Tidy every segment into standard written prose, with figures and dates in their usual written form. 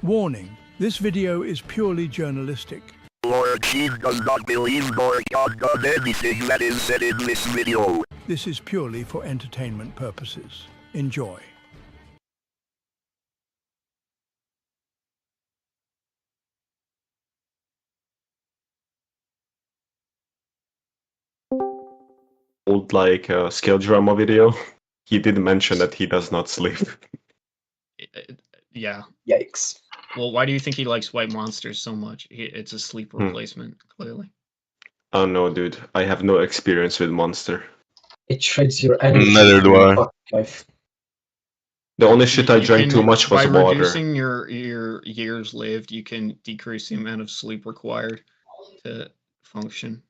Warning, this video is purely journalistic. Lord Chief does not believe Lord God does anything that is said in this video. This is purely for entertainment purposes. Enjoy. Old skill drama video, he did mention that he does not sleep. Yeah. Yikes. Well, why do you think he likes white monsters so much? It's a sleep replacement, clearly. Oh no, dude, I have no experience with Monster. It shreds your energy. Neither do I. Life. The only shit I drank too much was by water. By reducing your years lived, you can decrease the amount of sleep required to function.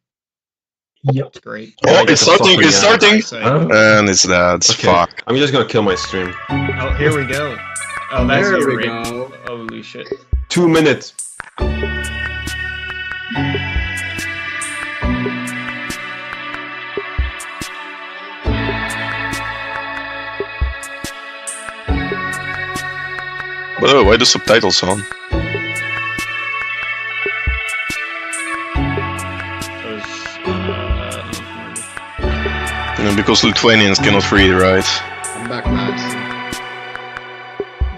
Yep. It's great. Oh, it's starting, it's starting! And it's that, Okay, fuck. I'm just gonna kill my stream. Oh, here we go. Oh, that's There your we rig. go. Holy shit. 2 minutes! By the way, why the subtitles on? Because Lithuanians cannot read, right? I'm back, lads.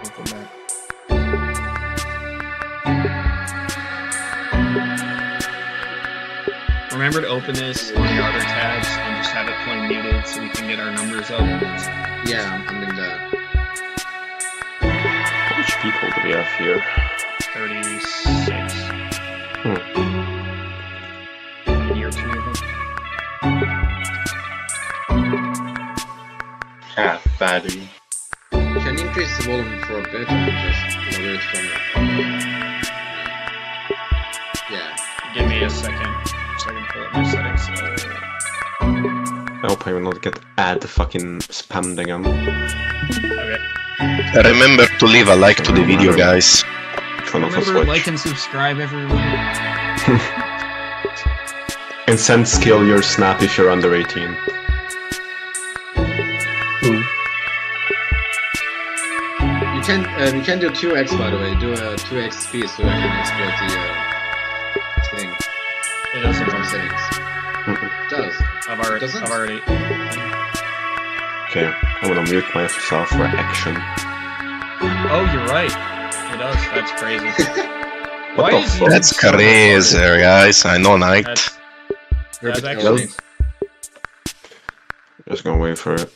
Welcome back. Remember to open this on the other tabs and just have it play muted so we can get our numbers up. Yeah, I'm doing that. How much people do we have here? 36. Year 2 of them. Ah, fatty. Can you increase the volume for a bit and just lower it from Yeah. Give me a second. So I can pull up my settings. I hope I will not get fucking spammed again. Okay. Remember to leave a like to the video, guys. Turn off a Remember, switch. like and subscribe, everyone. And send skill your snap if you're under 18. You can do 2x, by the way. Do a 2x speed so I can exploit the thing. It doesn't From work. settings. It does. Doesn't? I've already. Okay, I'm gonna mute myself for action. Oh, you're right. It does. That's crazy. What Why the is fuck? it That's so crazy, guys. I know, night. That's actually. Just gonna wait for it.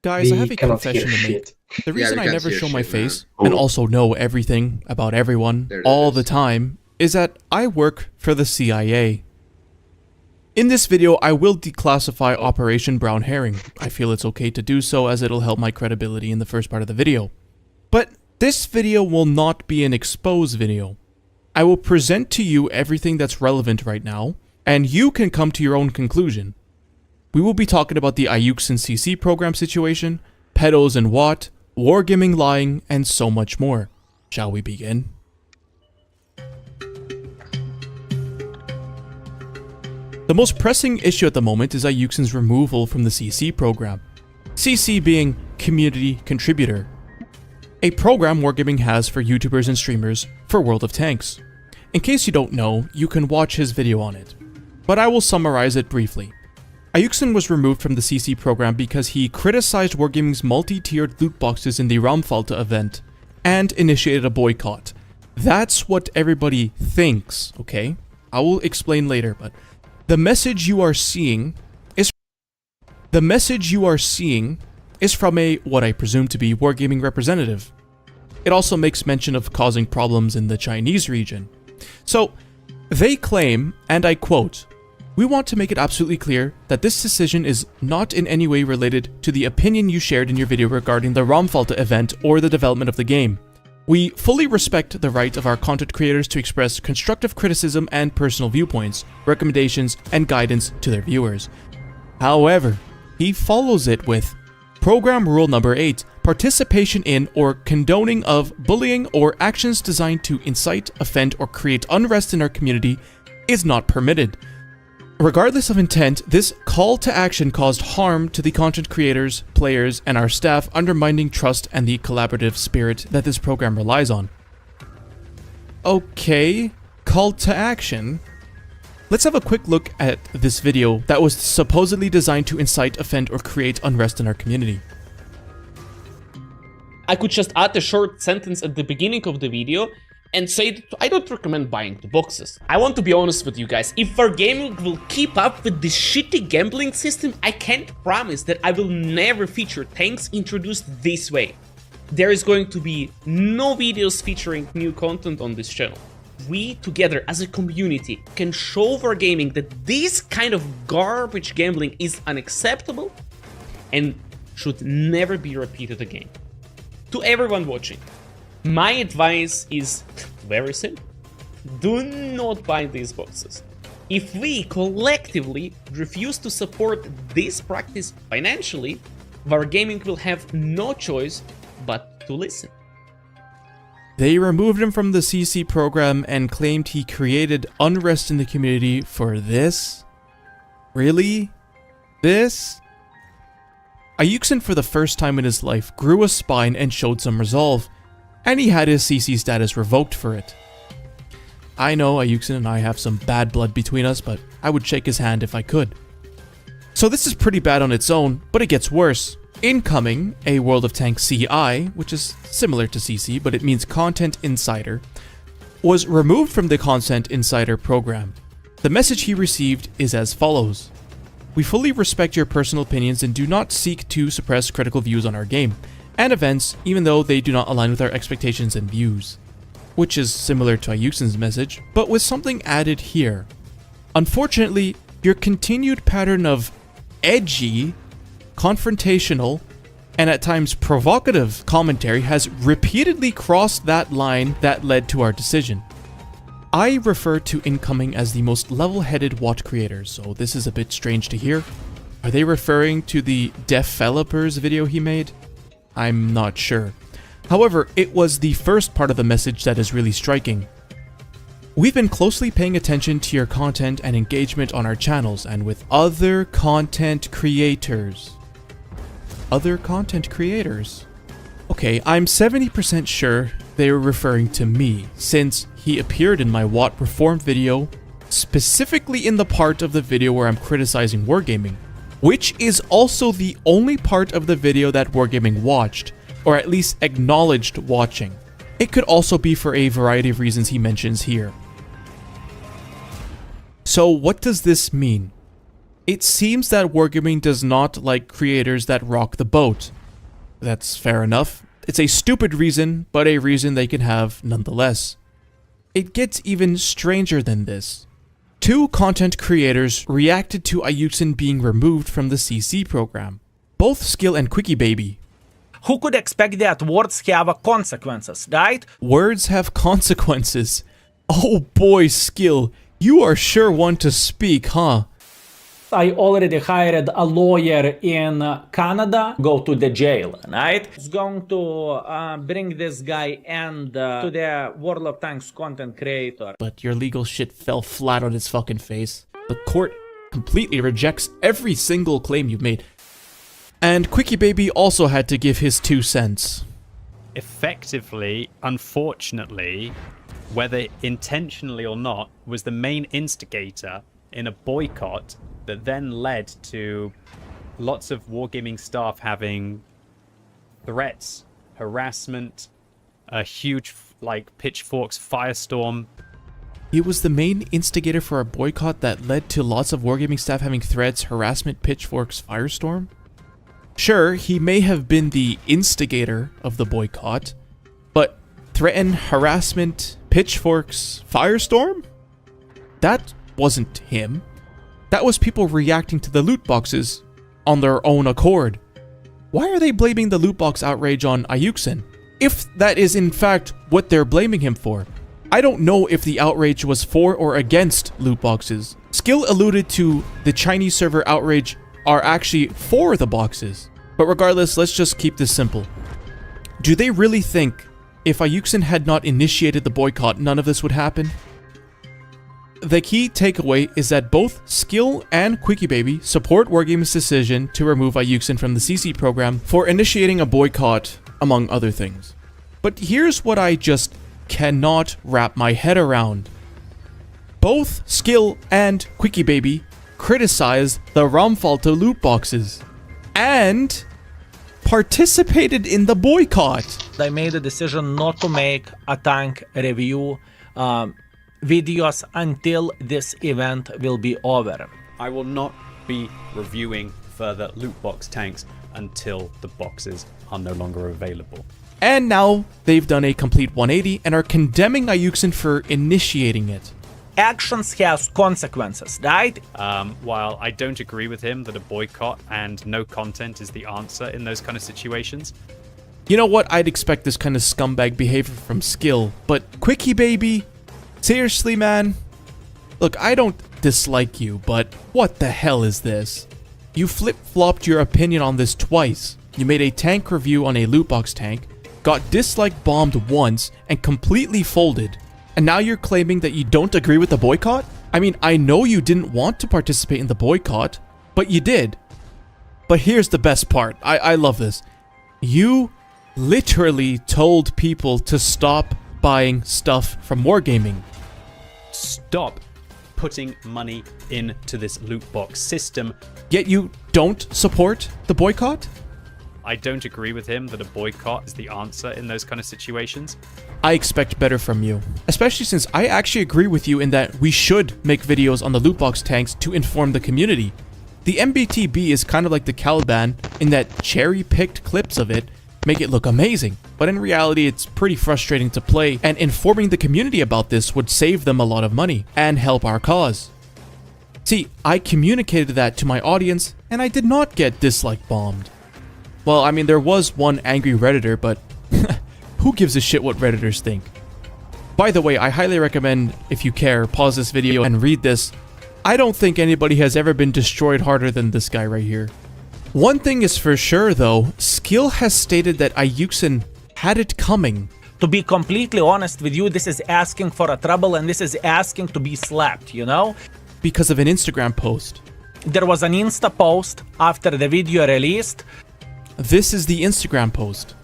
Guys, I We have a cannot hear confession to make. shit. The reason we I can't never hear show my shit, man. face and also know everything about everyone There it all is. the time is that I work for the CIA. In this video, I will declassify Operation Brown Herring. I feel it's okay to do so as it'll help my credibility in the first part of the video. But this video will not be an expose video. I will present to you everything that's relevant right now, and you can come to your own conclusion. We will be talking about the Ayuxin CC program situation, pedos and what, wargaming lying, and so much more. Shall we begin? The most pressing issue at the moment is Ayuxin's removal from the CC program. CC being Community Contributor, a program Wargaming has for YouTubers and streamers for World of Tanks. In case you don't know, you can watch his video on it, but I will summarize it briefly. Ayuxin was removed from the CC program because he criticized Wargaming's multi-tiered loot boxes in the Raumfalter event and initiated a boycott. That's what everybody thinks, okay? I will explain later, but the message you are seeing is from a what I presume to be Wargaming representative. It also makes mention of causing problems in the Chinese region. So, they claim, and I quote, "We want to make it absolutely clear that this decision is not in any way related to the opinion you shared in your video regarding the Raumfalter event or the development of the game. We fully respect the right of our content creators to express constructive criticism and personal viewpoints, recommendations, and guidance to their viewers." However, he follows it with Program Rule Number 8, participation in or condoning of bullying or actions designed to incite, offend, or create unrest in our community is not permitted. Regardless of intent, this call to action caused harm to the content creators, players, and our staff, undermining trust and the collaborative spirit that this program relies on. Okay, call to action. Let's have a quick look at this video that was supposedly designed to incite, offend, or create unrest in our community. I could just add a short sentence at the beginning of the video and say that I don't recommend buying the boxes. I want to be honest with you guys, if Wargaming will keep up with this shitty gambling system, I can't promise that I will never feature tanks introduced this way. There is going to be no videos featuring new content on this channel. We, together as a community, can show Wargaming that this kind of garbage gambling is unacceptable and should never be repeated again. To everyone watching, my advice is very simple. Do not buy these boxes. If we collectively refuse to support this practice financially, Wargaming will have no choice but to listen. They removed him from the CC program and claimed he created unrest in the community for this? Really? This? Ayuxin, for the first time in his life, grew a spine and showed some resolve, and he had his CC status revoked for it. I know Ayuxin and I have some bad blood between us, but I would shake his hand if I could. So this is pretty bad on its own, but it gets worse. Incoming, a World of Tanks CI, which is similar to CC, but it means Content Insider, was removed from the Content Insider program. The message he received is as follows. We fully respect your personal opinions and do not seek to suppress critical views on our game and events, even though they do not align with our expectations and views. Which is similar to Ayuxin's message, but with something added here. Unfortunately, your continued pattern of edgy, confrontational, and at times provocative commentary has repeatedly crossed that line that led to our decision. I refer to Incoming as the most level-headed WOT creators, so this is a bit strange to hear. Are they referring to the Developers video he made? I'm not sure. However, it was the first part of the message that is really striking. We've been closely paying attention to your content and engagement on our channels and with other content creators. Other content creators? Okay, I'm 70% sure they were referring to me, since he appeared in my WOT Reformed video, specifically in the part of the video where I'm criticizing Wargaming, which is also the only part of the video that Wargaming watched, or at least acknowledged watching. It could also be for a variety of reasons he mentions here. So what does this mean? It seems that Wargaming does not like creators that rock the boat. That's fair enough. It's a stupid reason, but a reason they can have nonetheless. It gets even stranger than this. Two content creators reacted to Ayuxin being removed from the CC program. Both Skill and Quickie Baby. Who could expect that words have consequences, right? Words have consequences. Oh boy, Skill, you are sure one to speak, huh? I already hired a lawyer in Canada, go to the jail, right? It's going to bring this guy and to the World of Tanks content creator. But your legal shit fell flat on his fucking face. The court completely rejects every single claim you've made. And Quickie Baby also had to give his 2 cents. Effectively, unfortunately, whether intentionally or not, was the main instigator in a boycott that then led to lots of Wargaming staff having threats, harassment, a huge, pitchforks firestorm. He was the main instigator for a boycott that led to lots of Wargaming staff having threats, harassment, pitchforks, firestorm? Sure, he may have been the instigator of the boycott, but threaten, harassment, pitchforks, firestorm? That wasn't him. That was people reacting to the loot boxes on their own accord. Why are they blaming the loot box outrage on Ayuxin? If that is in fact what they're blaming him for. I don't know if the outrage was for or against loot boxes. Skill alluded to the Chinese server outrage are actually for the boxes. But regardless, let's just keep this simple. Do they really think if Ayuxin had not initiated the boycott, none of this would happen? The key takeaway is that both Skill and QuickieBaby support Wargaming's decision to remove Ayuksin from the CC program for initiating a boycott, among other things. But here's what I just cannot wrap my head around. Both Skill and QuickieBaby criticized the Ramfalter loot boxes and participated in the boycott. I made a decision not to make a tank review videos until this event will be over. I will not be reviewing further loot box tanks until the boxes are no longer available. And now they've done a complete 180 and are condemning Ayuksin for initiating it. Actions has consequences, right? While I don't agree with him that a boycott and no content is the answer in those kind of situations. You know what? I'd expect this kind of scumbag behavior from Skill, but QuickieBaby, seriously, man? Look, I don't dislike you, but what the hell is this? You flip-flopped your opinion on this twice. You made a tank review on a loot box tank, got dislike bombed once, and completely folded. And now you're claiming that you don't agree with the boycott? I mean, I know you didn't want to participate in the boycott, but you did. But here's the best part. I love this. You literally told people to stop buying stuff from Wargaming. Stop putting money into this loot box system. Yet you don't support the boycott? I don't agree with him that a boycott is the answer in those kind of situations. I expect better from you, especially since I actually agree with you in that we should make videos on the loot box tanks to inform the community. The MBTB is kind of like the Caliban in that cherry-picked clips of it make it look amazing, but in reality it's pretty frustrating to play, and informing the community about this would save them a lot of money and help our cause. See, I communicated that to my audience and I did not get dislike bombed. Well, I mean, there was one angry Redditor, but who gives a shit what Redditors think? By the way, I highly recommend, if you care, pause this video and read this. I don't think anybody has ever been destroyed harder than this guy right here. One thing is for sure though, Skill has stated that Ayuksin had it coming. To be completely honest with you, this is asking for a trouble and this is asking to be slapped, you know? Because of an Instagram post. There was an Insta post after the video released. This is the Instagram post.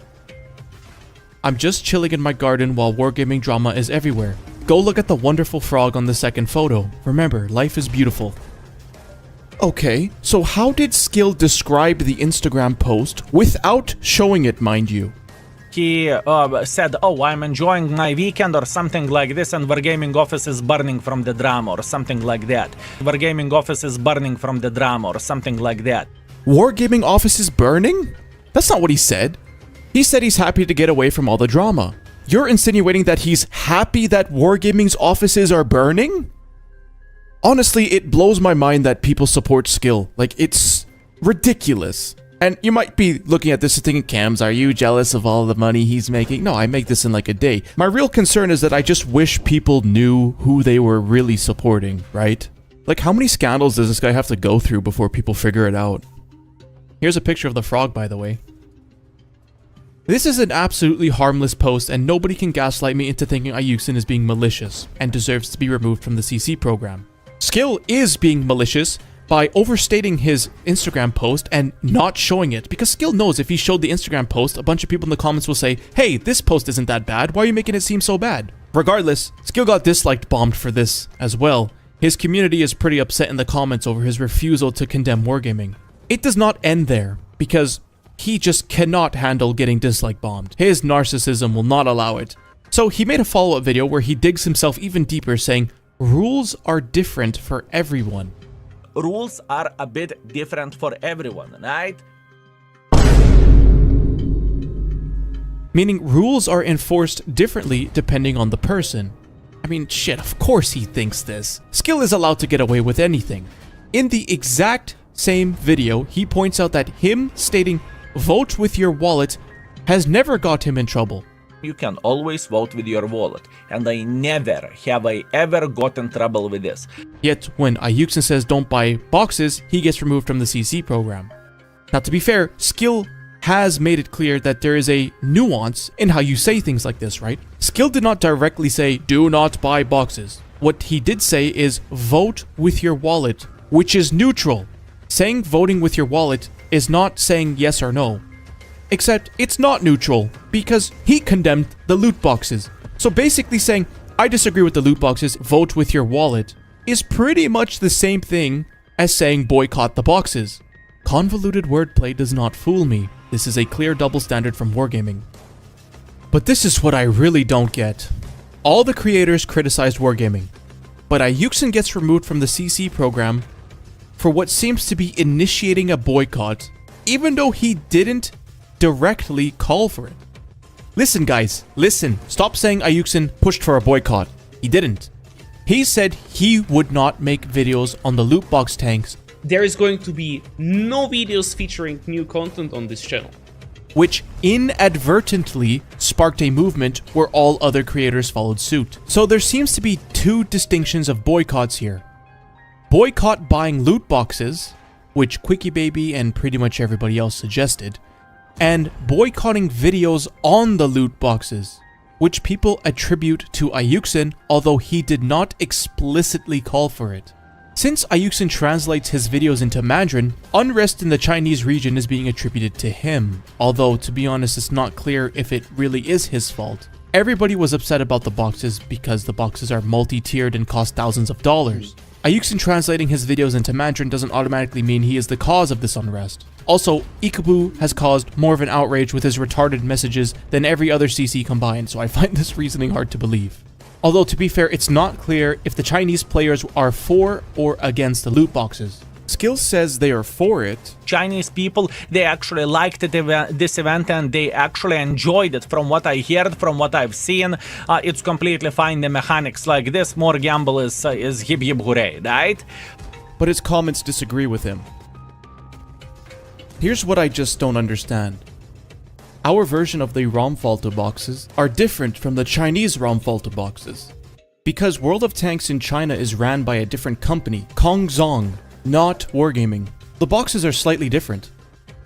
I'm just chilling in my garden while Wargaming drama is everywhere. Go look at the wonderful frog on the second photo. Remember, life is beautiful. Okay, so how did Skill describe the Instagram post without showing it, mind you? He said, oh, I'm enjoying my weekend or something like this, and Wargaming office is burning from the drama or something like that. Wargaming office is burning from the drama or something like that. Wargaming office is burning? That's not what he said. He said he's happy to get away from all the drama. You're insinuating that he's happy that Wargaming's offices are burning? Honestly, it blows my mind that people support Skill. Like, it's ridiculous. And you might be looking at this and thinking, Cams, are you jealous of all the money he's making? No, I make this in like a day. My real concern is that I just wish people knew who they were really supporting, right? Like, how many scandals does this guy have to go through before people figure it out? Here's a picture of the frog, by the way. This is an absolutely harmless post, and nobody can gaslight me into thinking Ayuksin is being malicious and deserves to be removed from the CC program. Skill is being malicious by overstating his Instagram post and not showing it, because Skill knows if he showed the Instagram post, a bunch of people in the comments will say, hey, this post isn't that bad, why are you making it seem so bad? Regardless, Skill got disliked bombed for this as well. His community is pretty upset in the comments over his refusal to condemn Wargaming. It does not end there, because he just cannot handle getting dislike bombed. His narcissism will not allow it. So he made a follow-up video where he digs himself even deeper, saying, rules are different for everyone. Rules are a bit different for everyone, right? Meaning rules are enforced differently depending on the person. I mean, shit, of course he thinks this. Skill is allowed to get away with anything. In the exact same video, he points out that him stating, vote with your wallet, has never got him in trouble. You can always vote with your wallet, and I never have I ever got in trouble with this. Yet, when Ayuksin says don't buy boxes, he gets removed from the CC program. Now, to be fair, Skill has made it clear that there is a nuance in how you say things like this, right? Skill did not directly say, do not buy boxes. what he did say is vote with your wallet, which is neutral. Saying voting with your wallet is not saying yes or no. Except it's not neutral because he condemned the loot boxes. So basically saying, I disagree with the loot boxes, vote with your wallet, is pretty much the same thing as saying boycott the boxes. Convoluted wordplay does not fool me. This is a clear double standard from Wargaming. But this is what I really don't get. All the creators criticized Wargaming, but Ayuksen gets removed from the CC program for what seems to be initiating a boycott, even though he didn't directly call for it. Listen guys, listen, stop saying Ayuksen pushed for a boycott. He didn't. He said he would not make videos on the loot box tanks. There is going to be no videos featuring new content on this channel, which inadvertently sparked a movement where all other creators followed suit. So there seems to be two distinctions of boycotts here. Boycott buying loot boxes, which Quickie Baby and pretty much everybody else suggested, and boycotting videos on the loot boxes, which people attribute to Ayuksen, although he did not explicitly call for it. Since Ayuksen translates his videos into Mandarin, unrest in the Chinese region is being attributed to him, although to be honest it's not clear if it really is his fault. Everybody was upset about the boxes because the boxes are multi-tiered and cost thousands of dollars. Ayuksen translating his videos into Mandarin doesn't automatically mean he is the cause of this unrest. Also, Ikabu has caused more of an outrage with his retarded messages than every other CC combined, so I find this reasoning hard to believe. Although, to be fair, it's not clear if the Chinese players are for or against the loot boxes. Skills says they are for it. Chinese people, they actually liked this event and they actually enjoyed it. From what I heard, from what I've seen, it's completely fine. The mechanics like this, more gamble is hip hip hooray, right? But his comments disagree with him. Here's what I just don't understand. Our version of the Raumfalter boxes are different from the Chinese Raumfalter boxes. Because World of Tanks in China is ran by a different company, Kongzong, not Wargaming. The boxes are slightly different.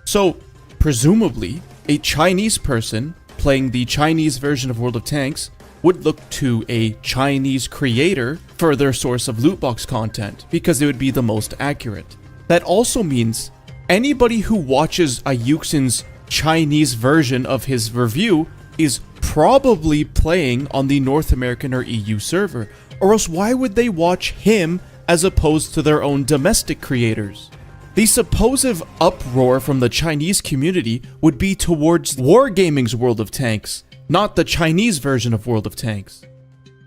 So, presumably, a Chinese person playing the Chinese version of World of Tanks would look to a Chinese creator for their source of loot box content, because it would be the most accurate. That also means anybody who watches Ayuksen's Chinese version of his review is probably playing on the North American or EU server, or else why would they watch him as opposed to their own domestic creators? The supposed uproar from the Chinese community would be towards Wargaming's World of Tanks, not the Chinese version of World of Tanks.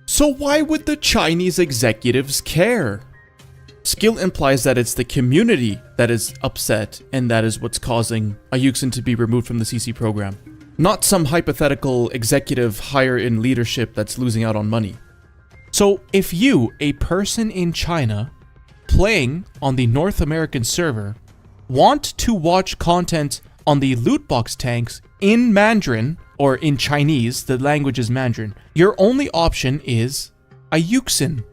So why would the Chinese executives care? Skill implies that it's the community that is upset, and that is what's causing Ayuksen to be removed from the CC program. Not some hypothetical executive higher in leadership that's losing out on money. So if you, a person in China, playing on the North American server, want to watch content on the loot box tanks in Mandarin, or in Chinese, the language is Mandarin, your only option is Ayuksen.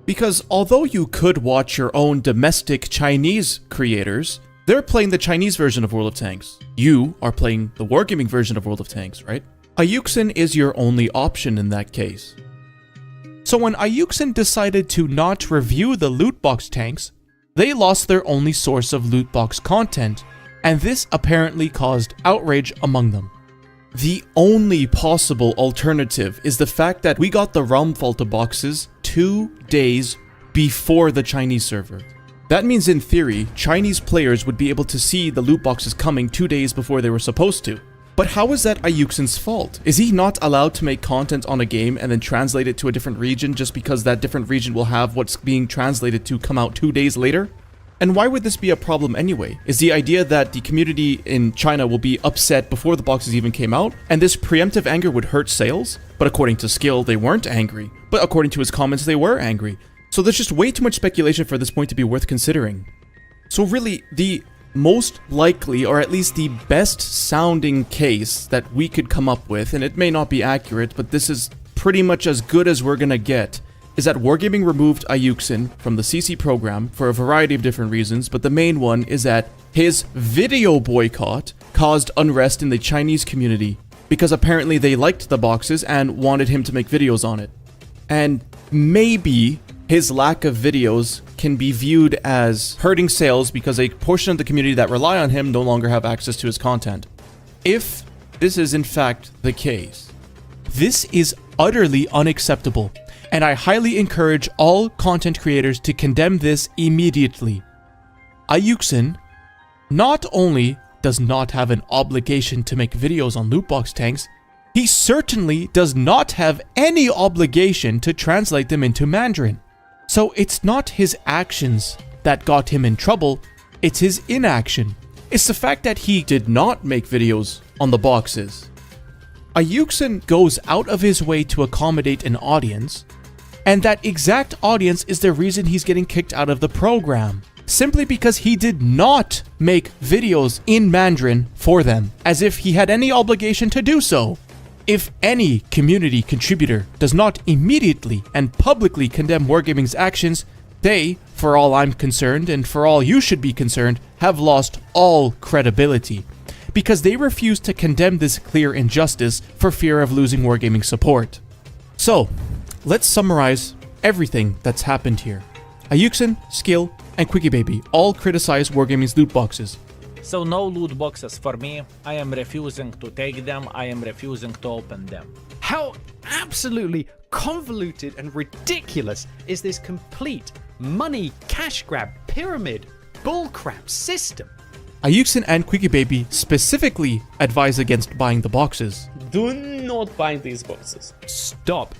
Because although you could watch your own domestic Chinese creators, they're playing the Chinese version of World of Tanks. You are playing the Wargaming version of World of Tanks, right? Ayuksen is your only option in that case. So when Ayuksen decided to not review the loot box tanks, they lost their only source of loot box content, and this apparently caused outrage among them. The only possible alternative is the fact that we got the Raumfalter boxes 2 days before the Chinese server. That means in theory, Chinese players would be able to see the loot boxes coming 2 days before they were supposed to. But how is that Ayuksen's fault? Is he not allowed to make content on a game and then translate it to a different region just because that different region will have what's being translated to come out 2 days later? And why would this be a problem anyway? Is the idea that the community in China will be upset before the boxes even came out, and this preemptive anger would hurt sales? But according to Skill, they weren't angry. But according to his comments, they were angry. So there's just way too much speculation for this point to be worth considering. So really, the most likely, or at least the best sounding case that we could come up with, and it may not be accurate, but this is pretty much as good as we're gonna get, is that Wargaming removed Ayuksen from the CC program for a variety of different reasons, but the main one is that his video boycott caused unrest in the Chinese community because apparently they liked the boxes and wanted him to make videos on it. And maybe his lack of videos can be viewed as hurting sales because a portion of the community that rely on him no longer have access to his content. If this is in fact the case, this is utterly unacceptable, and I highly encourage all content creators to condemn this immediately. Ayuksen not only does not have an obligation to make videos on loot box tanks, he certainly does not have any obligation to translate them into Mandarin. So it's not his actions that got him in trouble, it's his inaction. It's the fact that he did not make videos on the boxes. Ayuksen goes out of his way to accommodate an audience, and that exact audience is the reason he's getting kicked out of the program. Simply because he did not make videos in Mandarin for them, as if he had any obligation to do so. If any community contributor does not immediately and publicly condemn Wargaming's actions, they, for all I'm concerned and for all you should be concerned, have lost all credibility, because they refuse to condemn this clear injustice for fear of losing Wargaming support. So, let's summarize everything that's happened here. Ayuksen, Skill, and Quickie Baby all criticize Wargaming's loot boxes. So no loot boxes for me. I am refusing to take them. I am refusing to open them. How absolutely convoluted and ridiculous is this complete money cash grab pyramid bullcrap system? Ayuksen and Quickie Baby specifically advise against buying the boxes. Do not buy these boxes. Stop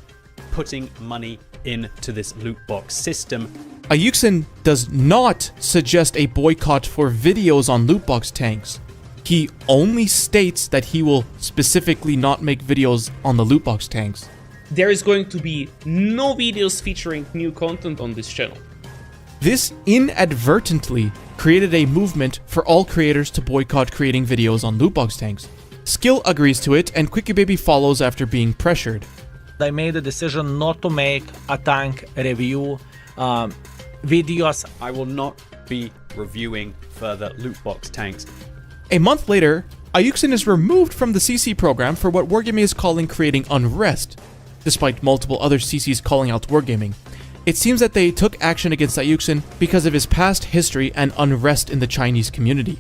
putting money into this loot box system. Ayuksen does not suggest a boycott for videos on loot box tanks. He only states that he will specifically not make videos on the loot box tanks. There is going to be no videos featuring new content on this channel. This inadvertently created a movement for all creators to boycott creating videos on loot box tanks. Skill agrees to it, and Quickie Baby follows after being pressured. I made a decision not to make a tank review videos. I will not be reviewing further loot box tanks. A month later, Ayuksen is removed from the CC program for what Wargaming is calling creating unrest, despite multiple other CCs calling out Wargaming. It seems that they took action against Ayuksen because of his past history and unrest in the Chinese community.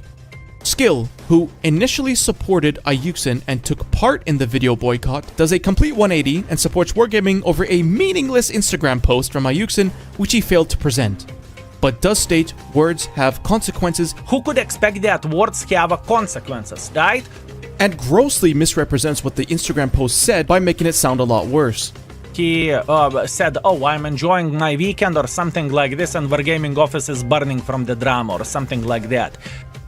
Skill, who initially supported Ayuksen and took part in the video boycott, does a complete 180 and supports Wargaming over a meaningless Instagram post from Ayuksen, which he failed to present, but does state words have consequences. Who could expect that words have consequences, right? And grossly misrepresents what the Instagram post said by making it sound a lot worse. He said, oh, I'm enjoying my weekend or something like this, and Wargaming office is burning from the drama or something like that.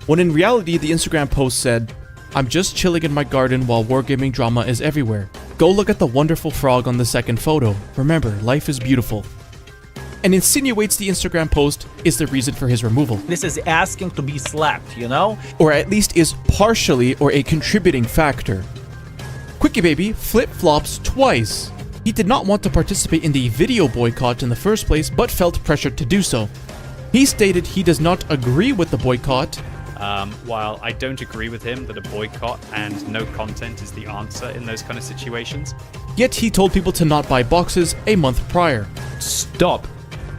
When in reality, the Instagram post said, I'm just chilling in my garden while Wargaming drama is everywhere. Go look at the wonderful frog on the second photo. Remember, life is beautiful. And insinuates the Instagram post is the reason for his removal. This is asking to be slapped, you know? Or at least is partially or a contributing factor. Quickie Baby flip-flops twice. He did not want to participate in the video boycott in the first place, but felt pressured to do so. He stated he does not agree with the boycott. While I don't agree with him that a boycott and no content is the answer in those kind of situations, Yet he told people to not buy boxes a month prior. stop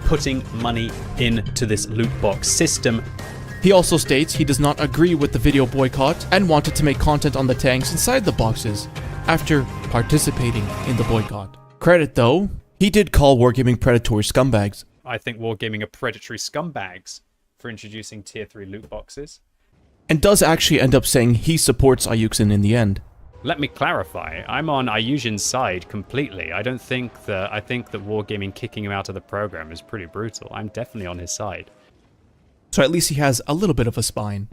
putting money into this loot box system. He also states he does not agree with the video boycott and wanted to make content on the tanks inside the boxes after participating in the boycott. Credit though, he did call Wargaming predatory scumbags. I think Wargaming are predatory scumbags for introducing tier 3 loot boxes. And does actually end up saying he supports Ayuksen in the end. Let me clarify, I'm on Ayuzin's side completely. I think that Wargaming kicking him out of the program is pretty brutal. I'm definitely on his side. So at least he has a little bit of a spine.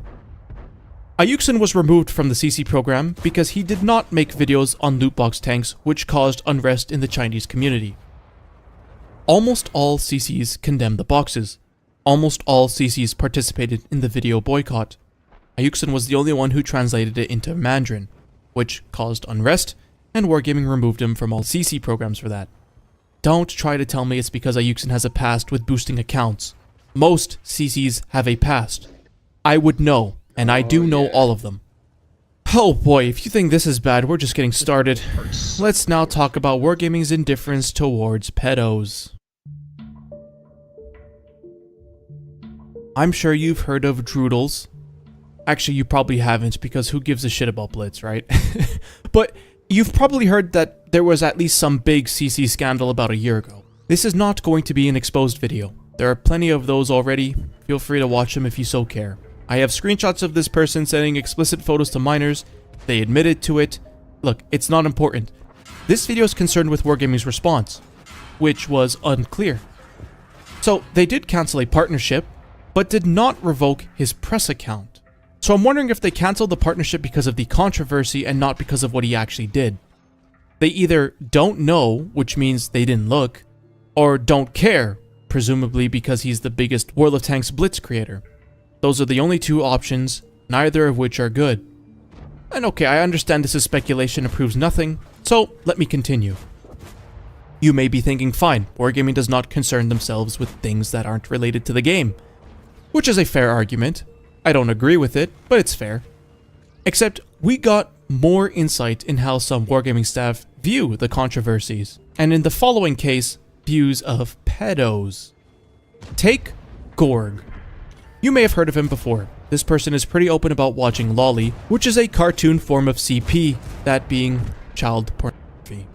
Ayuksen was removed from the CC program because he did not make videos on loot box tanks, which caused unrest in the Chinese community. Almost all CCs condemned the boxes. Almost all CCs participated in the video boycott. Ayuksen was the only one who translated it into Mandarin, which caused unrest, and Wargaming removed him from all CC programs for that. Don't try to tell me it's because Ayuksen has a past with boosting accounts. Most CCs have a past. I would know, and I do know all of them. Oh boy, if you think this is bad, we're just getting started. Let's now talk about Wargaming's indifference towards pedos. I'm sure you've heard of Droodles. Actually, you probably haven't, because who gives a shit about Blitz, right? But you've probably heard that there was at least some big CC scandal about a year ago. This is not going to be an exposed video. There are plenty of those already. Feel free to watch them if you so care. I have screenshots of this person sending explicit photos to minors. They admitted to it. Look, it's not important. This video is concerned with Wargaming's response, which was unclear. So, they did cancel a partnership, but did not revoke his press account. So I'm wondering if they canceled the partnership because of the controversy and not because of what he actually did. They either don't know, which means they didn't look, or don't care, presumably because he's the biggest World of Tanks Blitz creator. Those are the only two options, neither of which are good. And okay, I understand this is speculation and proves nothing, so let me continue. You may be thinking, fine, Wargaming does not concern themselves with things that aren't related to the game. Which is a fair argument. I don't agree with it, but it's fair. Except, we got more insight in how some Wargaming staff view the controversies, and in the following case, views of pedos. Take Gorg. You may have heard of him before. This person is pretty open about watching Lolly, which is a cartoon form of CP, that being child pornography.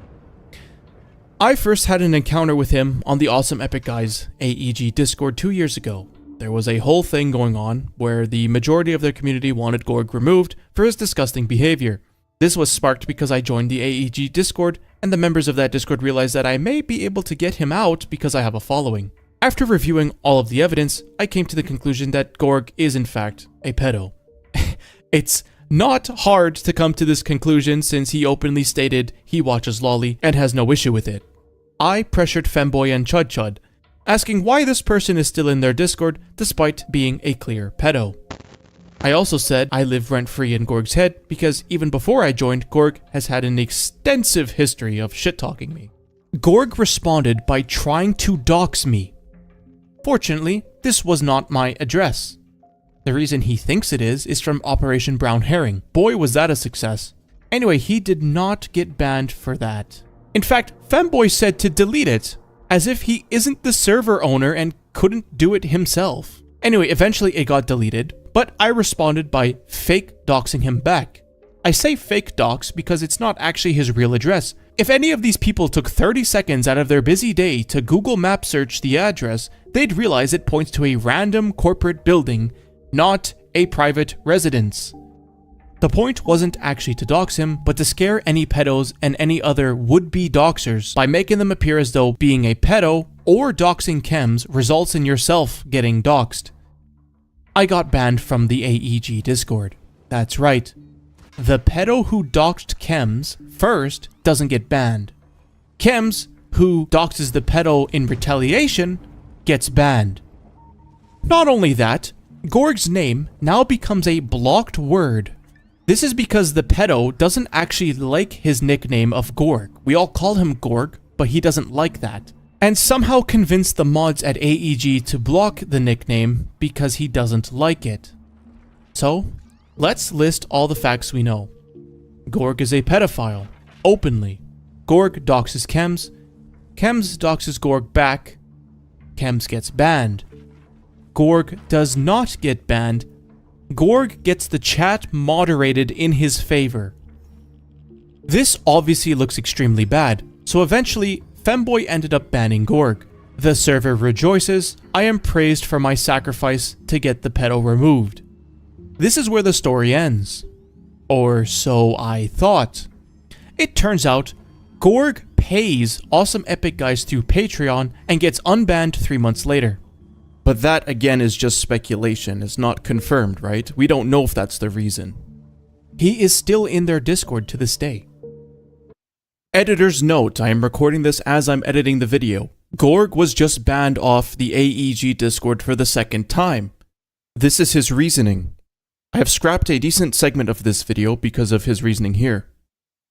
I first had an encounter with him on the Awesome Epic Guys AEG Discord 2 years ago. There was a whole thing going on where the majority of their community wanted Gorg removed for his disgusting behavior. This was sparked because I joined the AEG Discord, and the members of that Discord realized that I may be able to get him out because I have a following. After reviewing all of the evidence, I came to the conclusion that Gorg is in fact a pedo. It's not hard to come to this conclusion since he openly stated he watches Lolly and has no issue with it. I pressured Femboy and Chud Chud, asking why this person is still in their Discord despite being a clear pedo. I also said I live rent-free in Gorg's head because even before I joined, Gorg has had an extensive history of shit-talking me. Gorg responded by trying to dox me. Fortunately, this was not my address. The reason he thinks it is from Operation Brown Herring. Boy, was that a success. Anyway, he did not get banned for that. In fact, Femboy said to delete it, as if he isn't the server owner and couldn't do it himself. Anyway, eventually it got deleted, but I responded by fake doxing him back. I say fake dox because it's not actually his real address. If any of these people took 30 seconds out of their busy day to Google Map search the address, they'd realize it points to a random corporate building, not a private residence. The point wasn't actually to dox him, but to scare any pedos and any other would-be doxers by making them appear as though being a pedo or doxing chems results in yourself getting doxed. I got banned from the AEG Discord. That's right. The pedo who doxed chems first doesn't get banned. Chems, who doxes the pedo in retaliation, gets banned. Not only that, Gorg's name now becomes a blocked word. This is because the pedo doesn't actually like his nickname of Gorg. We all call him Gorg, but he doesn't like that. And somehow convinced the mods at AEG to block the nickname because he doesn't like it. So, let's list all the facts we know. Gorg is a pedophile, openly. Gorg doxes chems. Chems doxes Gorg back. Chems gets banned. Gorg does not get banned. Gorg gets the chat moderated in his favor. This obviously looks extremely bad, so eventually, Femboy ended up banning Gorg. The server rejoices. I am praised for my sacrifice to get the pedo removed. This is where the story ends. Or so I thought. It turns out, Gorg pays Awesome Epic Guys through Patreon and gets unbanned 3 months later. But that, again, is just speculation. It's not confirmed, right? We don't know if that's the reason. He is still in their Discord to this day. Editor's note, I am recording this as I'm editing the video. Gorg was just banned off the AEG Discord for the second time. This is his reasoning. I have scrapped a decent segment of this video because of his reasoning here.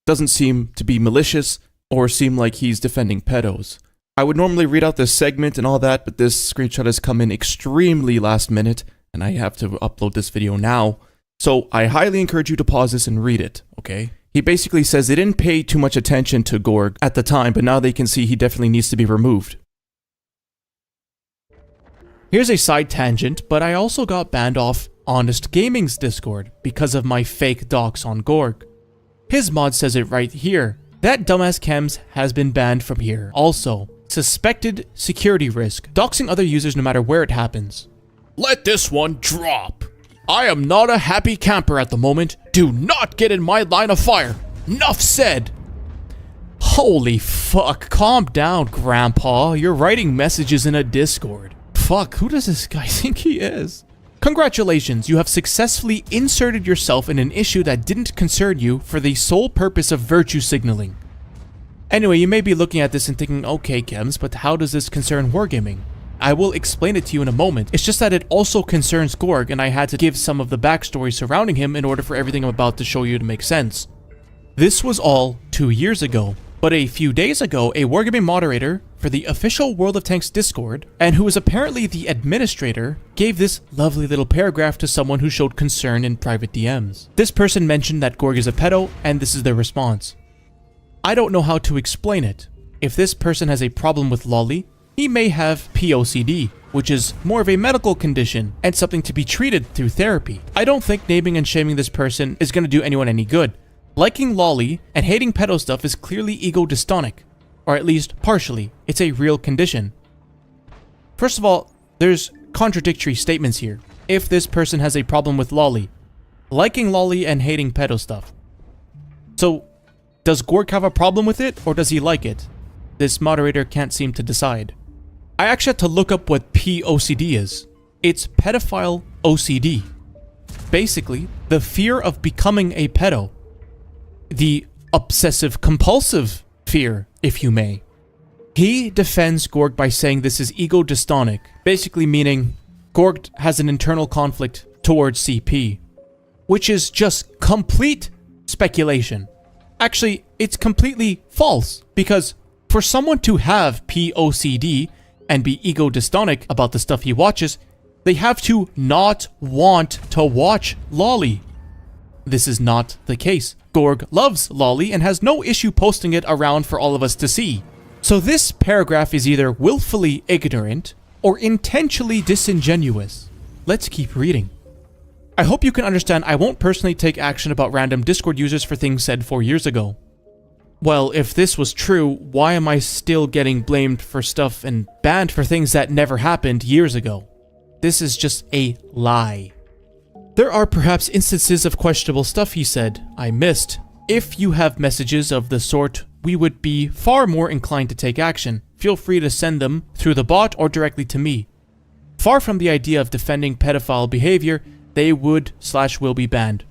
Doesn't seem to be malicious or seem like he's defending pedos. I would normally read out this segment and all that, but this screenshot has come in extremely last minute, and I have to upload this video now. So I highly encourage you to pause this and read it, okay? He basically says they didn't pay too much attention to Gorg at the time, but now they can see he definitely needs to be removed. Here's a side tangent, but I also got banned off Honest Gaming's Discord because of my fake docs on Gorg. His mod says it right here. That dumbass Chems has been banned from here. Also, suspected security risk, doxing other users no matter where it happens. Let this one drop. I am not a happy camper at the moment. Do not get in my line of fire. Nuff said. Holy fuck, calm down, Grandpa. You're writing messages in a Discord. Fuck, who does this guy think he is? Congratulations, you have successfully inserted yourself in an issue that didn't concern you for the sole purpose of virtue signaling. Anyway, you may be looking at this and thinking, okay, Chems, but how does this concern Wargaming? I will explain it to you in a moment. It's just that it also concerns Gorg, and I had to give some of the backstory surrounding him in order for everything I'm about to show you to make sense. This was all 2 years ago, but a few days ago, a Wargaming moderator for the official World of Tanks Discord, and who is apparently the administrator, gave this lovely little paragraph to someone who showed concern in private DMs. This person mentioned that Gorg is a pedo, and this is their response. I don't know how to explain it. If this person has a problem with lolly, he may have POCD, which is more of a medical condition and something to be treated through therapy. I don't think naming and shaming this person is going to do anyone any good. Liking lolly and hating pedo stuff is clearly ego dystonic, or at least partially. It's a real condition. First of all, there's contradictory statements here. If this person has a problem with lolly, liking lolly and hating pedo stuff. So, does Gorg have a problem with it, or does he like it? This moderator can't seem to decide. I actually had to look up what POCD is. It's pedophile OCD. Basically, the fear of becoming a pedo. The obsessive-compulsive fear, if you may. He defends Gorg by saying this is ego dystonic, basically meaning Gorg has an internal conflict towards CP, which is just complete speculation. Actually, it's completely false, because for someone to have POCD and be ego dystonic about the stuff he watches, they have to not want to watch lolly. This is not the case. Gorg loves lolly and has no issue posting it around for all of us to see. So this paragraph is either willfully ignorant or intentionally disingenuous. Let's keep reading. I hope you can understand I won't personally take action about random Discord users for things said 4 years ago. Well, if this was true, why am I still getting blamed for stuff and banned for things that never happened years ago? This is just a lie. There are perhaps instances of questionable stuff he said I missed. If you have messages of the sort, we would be far more inclined to take action. Feel free to send them through the bot or directly to me. Far from the idea of defending pedophile behavior, they would/will be banned.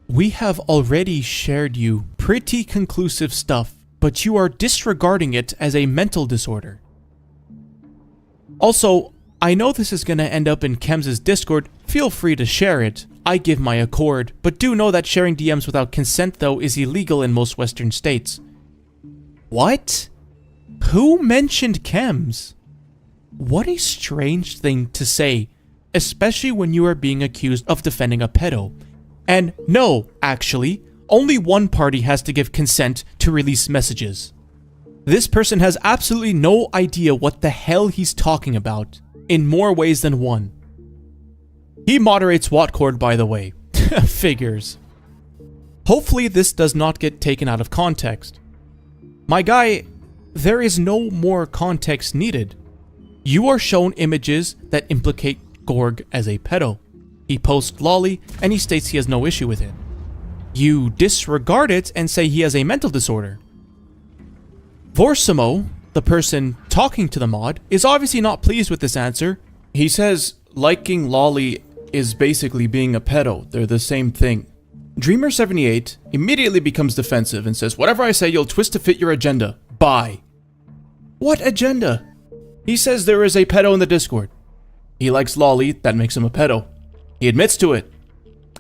We have already shared you pretty conclusive stuff, but you are disregarding it as a mental disorder. Also, I know this is going to end up in Chems' Discord. Feel free to share it. I give my accord, but do know that sharing DMs without consent though is illegal in most Western states. What? Who mentioned Chems? What a strange thing to say, especially when you are being accused of defending a pedo. And no, actually, only one party has to give consent to release messages. This person has absolutely no idea what the hell he's talking about, in more ways than one. He moderates Watcord, by the way. Figures. Hopefully this does not get taken out of context. My guy, there is no more context needed. You are shown images that implicate Gorg as a pedo. He posts lolly, and he states he has no issue with it. You disregard it and say he has a mental disorder. Vorsimo, the person talking to the mod, is obviously not pleased with this answer. He says liking lolly is basically being a pedo. They're the same thing. Dreamer78 immediately becomes defensive and says, whatever I say, you'll twist to fit your agenda. Bye. What agenda? He says there is a pedo in the Discord. He likes lolly, that makes him a pedo. He admits to it.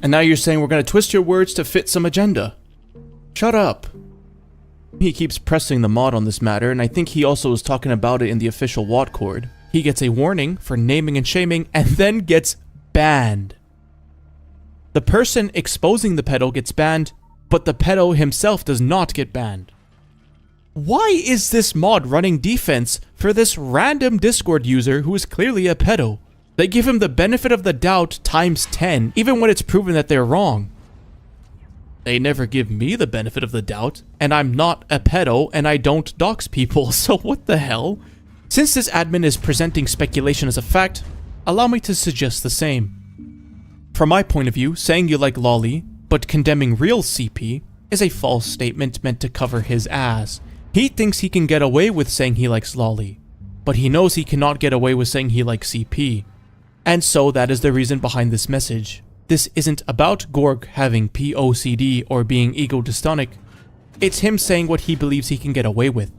And now you're saying we're going to twist your words to fit some agenda. Shut up. He keeps pressing the mod on this matter, and I think he also was talking about it in the official Watcord. He gets a warning for naming and shaming, and then gets banned. The person exposing the pedo gets banned, but the pedo himself does not get banned. Why is this mod running defense for this random Discord user who is clearly a pedo? They give him the benefit of the doubt times 10, even when it's proven that they're wrong. They never give me the benefit of the doubt, and I'm not a pedo and I don't dox people, so what the hell? Since this admin is presenting speculation as a fact, allow me to suggest the same. From my point of view, saying you like lolly, but condemning real CP, is a false statement meant to cover his ass. He thinks he can get away with saying he likes lolly, but he knows he cannot get away with saying he likes CP. And so that is the reason behind this message. This isn't about Gorg having POCD or being ego-dystonic. It's him saying what he believes he can get away with.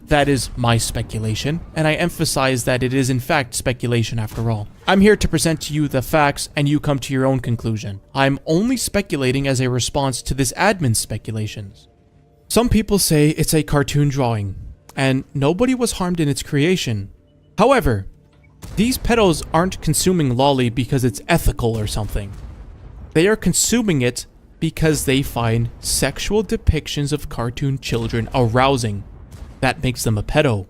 That is my speculation, and I emphasize that it is in fact speculation after all. I'm here to present to you the facts and you come to your own conclusion. I'm only speculating as a response to this admin's speculations. Some people say it's a cartoon drawing, and nobody was harmed in its creation. However, these pedos aren't consuming lolly because it's ethical or something. They are consuming it because they find sexual depictions of cartoon children arousing. That makes them a pedo.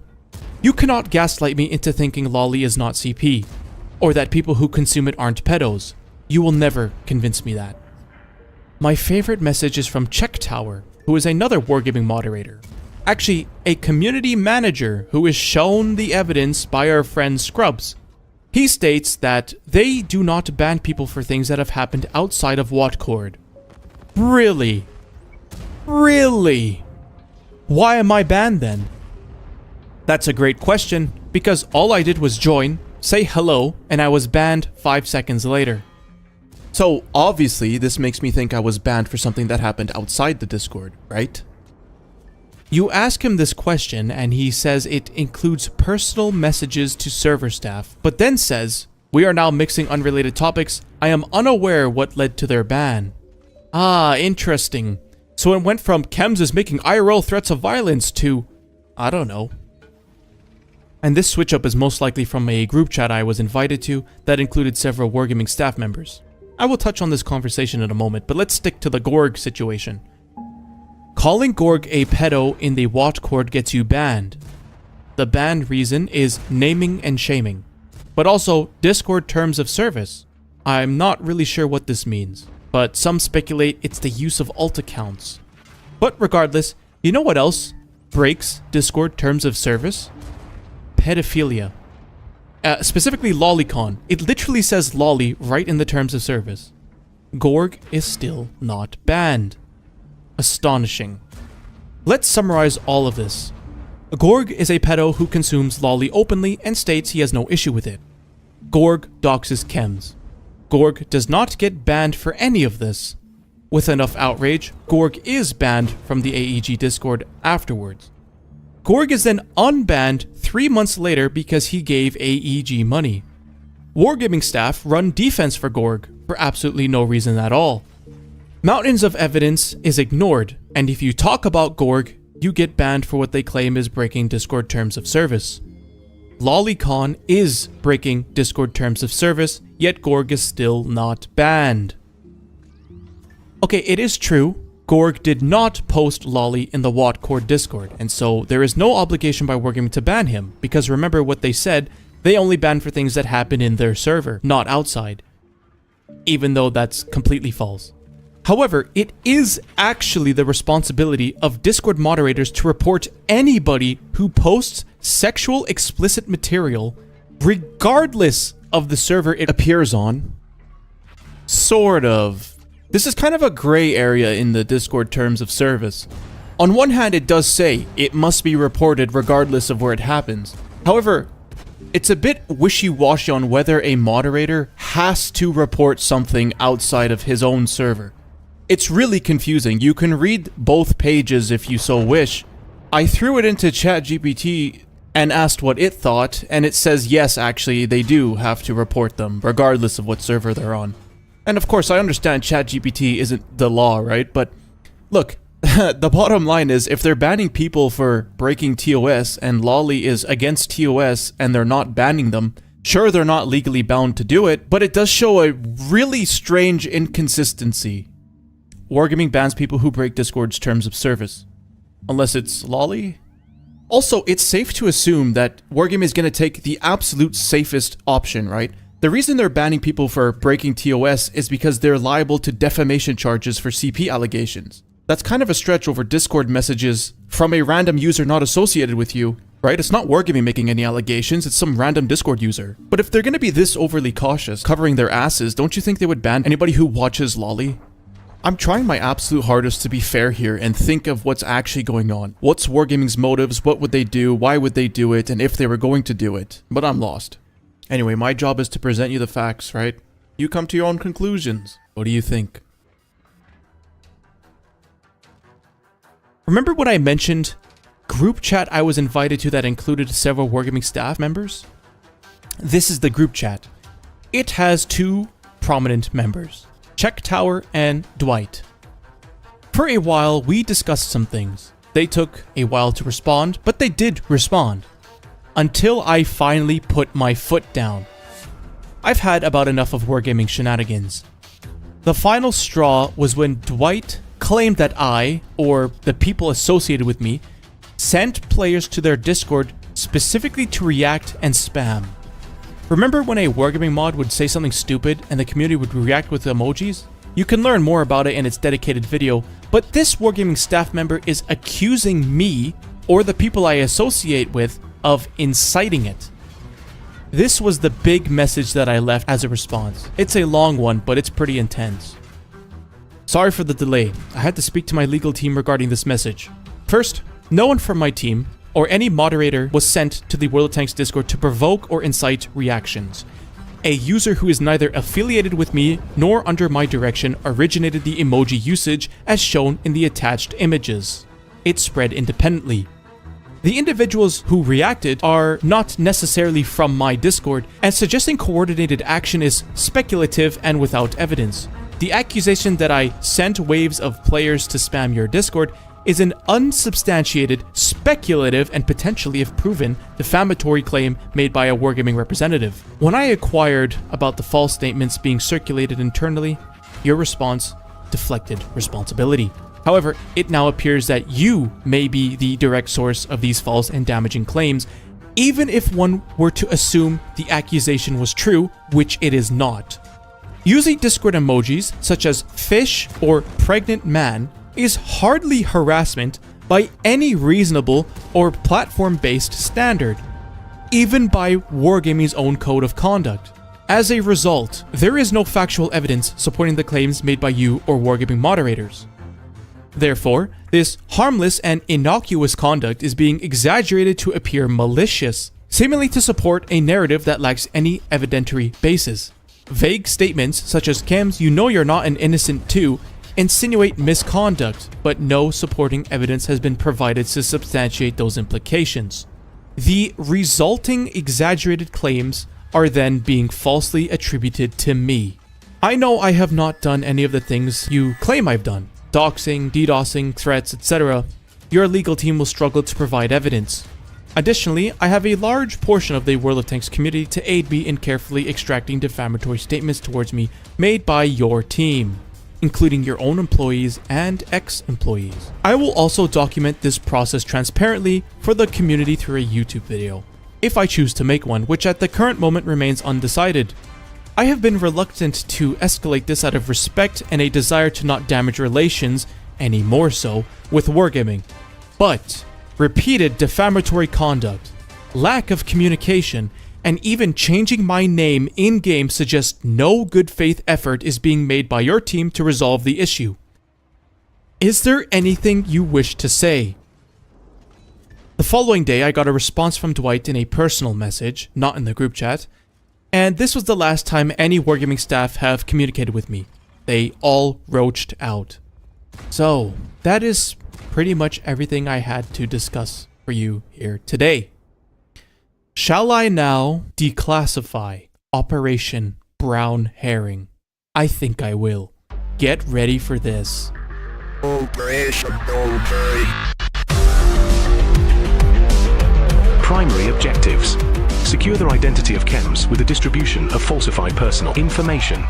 You cannot gaslight me into thinking lolly is not CP, or that people who consume it aren't pedos. You will never convince me that. My favorite message is from Check Tower, who is another Wargaming moderator. Actually, a community manager who is shown the evidence by our friend Scrubs. He states that they do not ban people for things that have happened outside of Watcord. Really? Really? Why am I banned then? That's a great question, because all I did was join, say hello, and I was banned 5 seconds later. So obviously this makes me think I was banned for something that happened outside the Discord, right? You ask him this question and he says it includes personal messages to server staff, but then says, "We are now mixing unrelated topics. I am unaware what led to their ban." Ah, interesting. So it went from Chems is making IRL threats of violence to, I don't know. And this switch up is most likely from a group chat I was invited to that included several Wargaming staff members. I will touch on this conversation in a moment, but let's stick to the Gorg situation. Calling Gorg a pedo in the Watcord gets you banned. The ban reason is naming and shaming, but also Discord terms of service. I'm not really sure what this means, but some speculate it's the use of alt accounts. But regardless, you know what else breaks Discord terms of service? Pedophilia. Specifically lolicon. It literally says lolly right in the terms of service. Gorg is still not banned. Astonishing. Let's summarize all of this. Gorg is a pedo who consumes lolly openly and states he has no issue with it. Gorg doxes Chems. Gorg does not get banned for any of this. With enough outrage, Gorg is banned from the AEG Discord afterwards. Gorg is then unbanned 3 months later because he gave AEG money. Wargaming staff run defense for Gorg for absolutely no reason at all. Mountains of evidence is ignored, and if you talk about Gorg, you get banned for what they claim is breaking Discord terms of service. Lolicon is breaking Discord terms of service, yet Gorg is still not banned. Okay, it is true, Gorg did not post lolly in the Watcord Discord, and so there is no obligation by Wargaming to ban him, because remember what they said, they only ban for things that happen in their server, not outside. Even though that's completely false. However, it is actually the responsibility of Discord moderators to report anybody who posts sexual explicit material, regardless of the server it appears on. Sort of. This is kind of a gray area in the Discord terms of service. On one hand, it does say it must be reported regardless of where it happens. However, it's a bit wishy-washy on whether a moderator has to report something outside of his own server. It's really confusing. You can read both pages if you so wish. I threw it into ChatGPT and asked what it thought, and it says yes, actually, they do have to report them, regardless of what server they're on. And of course, I understand ChatGPT isn't the law, right? But look, the bottom line is, if they're banning people for breaking TOS, and lolly is against TOS, and they're not banning them, sure, they're not legally bound to do it, but it does show a really strange inconsistency. Wargaming bans people who break Discord's terms of service. Unless it's Lolly? Also, it's safe to assume that Wargaming is going to take the absolute safest option, right? The reason they're banning people for breaking TOS is because they're liable to defamation charges for CP allegations. That's kind of a stretch over Discord messages from a random user not associated with you, right? It's not Wargaming making any allegations, it's some random Discord user. But if they're going to be this overly cautious, covering their asses, don't you think they would ban anybody who watches Lolly? I'm trying my absolute hardest to be fair here and think of what's actually going on. What's Wargaming's motives? What would they do? Why would they do it? And if they were going to do it. But I'm lost. Anyway, my job is to present you the facts, right? You come to your own conclusions. What do you think? Remember what I mentioned? Group chat I was invited to that included several Wargaming staff members? This is the group chat. It has two prominent members. Check Tower and Dwight. For a while, we discussed some things. They took a while to respond, but they did respond. Until I finally put my foot down. I've had about enough of Wargaming shenanigans. The final straw was when Dwight claimed that I, or the people associated with me, sent players to their Discord specifically to react and spam. Remember when a Wargaming mod would say something stupid and the community would react with emojis? You can learn more about it in its dedicated video, but this Wargaming staff member is accusing me, or the people I associate with, of inciting it. This was the big message that I left as a response. It's a long one, but it's pretty intense. Sorry for the delay. I had to speak to my legal team regarding this message. First, no one from my team, or any moderator, was sent to the World of Tanks Discord to provoke or incite reactions. A user who is neither affiliated with me nor under my direction originated the emoji usage as shown in the attached images. It spread independently. The individuals who reacted are not necessarily from my Discord, and suggesting coordinated action is speculative and without evidence. The accusation that I sent waves of players to spam your Discord is an unsubstantiated, speculative, and potentially, if proven, defamatory claim made by a Wargaming representative. When I inquired about the false statements being circulated internally, your response deflected responsibility. However, it now appears that you may be the direct source of these false and damaging claims, even if one were to assume the accusation was true, which it is not. Using Discord emojis such as fish or pregnant man is hardly harassment by any reasonable or platform-based standard, even by Wargaming's own code of conduct. As a result, there is no factual evidence supporting the claims made by you or Wargaming moderators. Therefore, this harmless and innocuous conduct is being exaggerated to appear malicious, seemingly to support a narrative that lacks any evidentiary basis. Vague statements such as "Kems, you know you're not an innocent too," insinuate misconduct, but no supporting evidence has been provided to substantiate those implications. The resulting exaggerated claims are then being falsely attributed to me. I know I have not done any of the things you claim I've done. Doxing, DDoSing, threats, etc. Your legal team will struggle to provide evidence. Additionally, I have a large portion of the World of Tanks community to aid me in carefully extracting defamatory statements towards me made by your team, including your own employees and ex-employees. I will also document this process transparently for the community through a YouTube video, if I choose to make one, which at the current moment remains undecided. I have been reluctant to escalate this out of respect and a desire to not damage relations, any more so, with Wargaming. But repeated defamatory conduct, lack of communication, and even changing my name in-game suggests no good faith effort is being made by your team to resolve the issue. Is there anything you wish to say? The following day, I got a response from Dwight in a personal message, not in the group chat, and this was the last time any Wargaming staff have communicated with me. They all roached out. So, that is pretty much everything I had to discuss for you here today. Shall I now declassify Operation Brown Herring? I think I will. Get ready for this. Operation Goldberry. Primary objectives. Secure the identity of Kems with the distribution of falsified personal information.